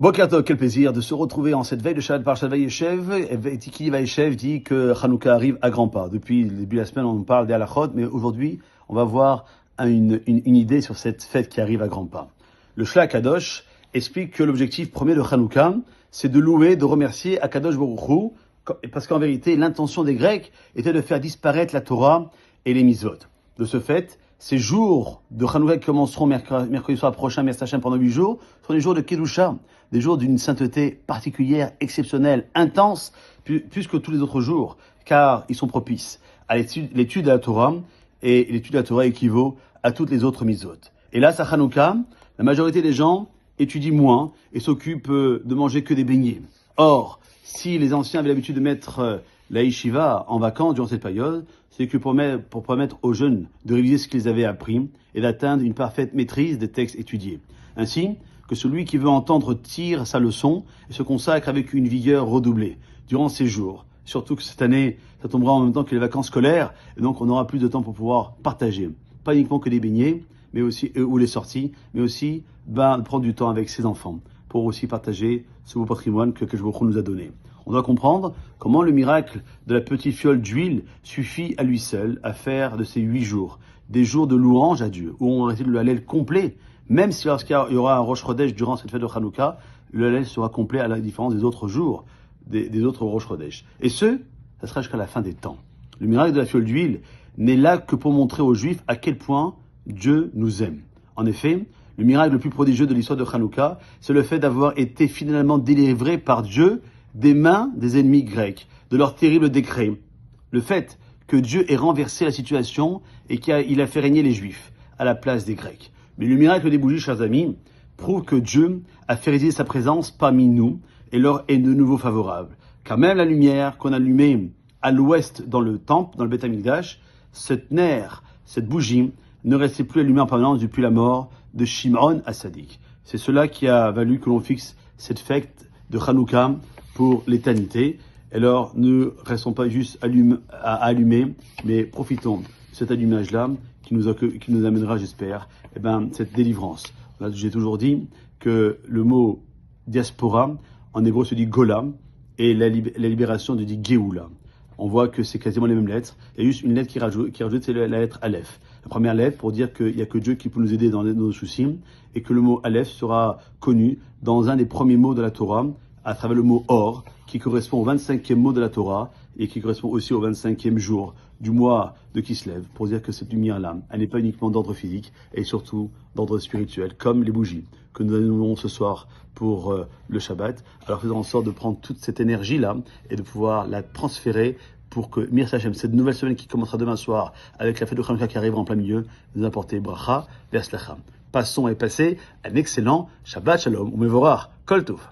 Boker Tov, quel plaisir de se retrouver en cette veille de Shabbat Parashat Vayeshev. Qui Vayeshev dit que Hanouka arrive à grands pas. Depuis le début de la semaine, on parle des halachot, mais aujourd'hui, on va voir une idée sur cette fête qui arrive à grands pas. Le Shla Kadosh explique que l'objectif premier de Hanouka, c'est de louer, de remercier Akadosh Baruch Hu, parce qu'en vérité, l'intention des Grecs était de faire disparaître la Torah et les mitzvot. De ce fait, ces jours de Hanouka qui commenceront mercredi soir prochain, pendant 8 jours, sont des jours de Kedusha, des jours d'une sainteté particulière, exceptionnelle, intense, plus que tous les autres jours, car ils sont propices à l'étude de la Torah, et l'étude de la Torah équivaut à toutes les autres mitzvot. Et là, à Hanouka, la majorité des gens étudient moins et s'occupent de manger que des beignets. Or, si les anciens avaient l'habitude de mettre la yeshiva en vacances durant cette période, c'est que pour permettre aux jeunes de réviser ce qu'ils avaient appris et d'atteindre une parfaite maîtrise des textes étudiés. Ainsi que celui qui veut entendre tire sa leçon et se consacre avec une vigueur redoublée durant ces jours. Surtout que cette année, ça tombera en même temps que les vacances scolaires, et donc on aura plus de temps pour pouvoir partager. Pas uniquement que les beignets, mais aussi, ou les sorties, mais aussi prendre du temps avec ses enfants pour aussi partager ce beau patrimoine que Baruch Hu nous a donné. On doit comprendre comment le miracle de la petite fiole d'huile suffit à lui seul à faire de ces 8 jours des jours de louange à Dieu, où on récite le Hallel complet, même si lorsqu'il y aura un Rosh Chodesh durant cette fête de Hanouka, le Hallel sera complet à la différence des autres jours, des autres Rosh Chodesh. Et ça sera jusqu'à la fin des temps. Le miracle de la fiole d'huile n'est là que pour montrer aux Juifs à quel point Dieu nous aime. En effet, le miracle le plus prodigieux de l'histoire de Hanouka, c'est le fait d'avoir été finalement délivré par Dieu des mains des ennemis grecs, de leur terrible décret. Le fait que Dieu ait renversé la situation et qu'il a fait régner les Juifs à la place des Grecs. Mais le miracle des bougies, chers amis, prouve que Dieu a fait résider sa présence parmi nous et leur est de nouveau favorable. Car même la lumière qu'on allumait à l'ouest dans le temple, dans le Beth Amikdash, cette bougie, ne restait plus allumée en permanence depuis la mort de Shimon HaTzadik. C'est cela qui a valu que l'on fixe cette fête de Hanouka pour l'éternité. Alors, ne restons pas juste à allumer, mais profitons de cet allumage-là qui nous amènera, j'espère, cette délivrance. J'ai toujours dit que le mot diaspora, en hébreu, se dit Gola, et la libération se dit Géoula. On voit que c'est quasiment les mêmes lettres. Il y a juste une lettre qui rajoute, c'est la lettre Aleph. La première lettre pour dire qu'il n'y a que Dieu qui peut nous aider dans nos soucis, et que le mot Aleph sera connu dans un des premiers mots de la Torah, à travers le mot Or, qui correspond au 25e mot de la Torah, et qui correspond aussi au 25e jour du mois de Kislev, pour dire que cette lumière-là, elle n'est pas uniquement d'ordre physique, et surtout d'ordre spirituel, comme les bougies que nous allumons ce soir pour le Shabbat. Alors faisons en sorte de prendre toute cette énergie-là, et de pouvoir la transférer pour que Mir Hashem, cette nouvelle semaine qui commencera demain soir, avec la fête de Hanouka qui arrivera en plein milieu, nous apporter bracha, verslecha. Passons et passez un excellent Shabbat Shalom, ou Mevorach, Kol Tov.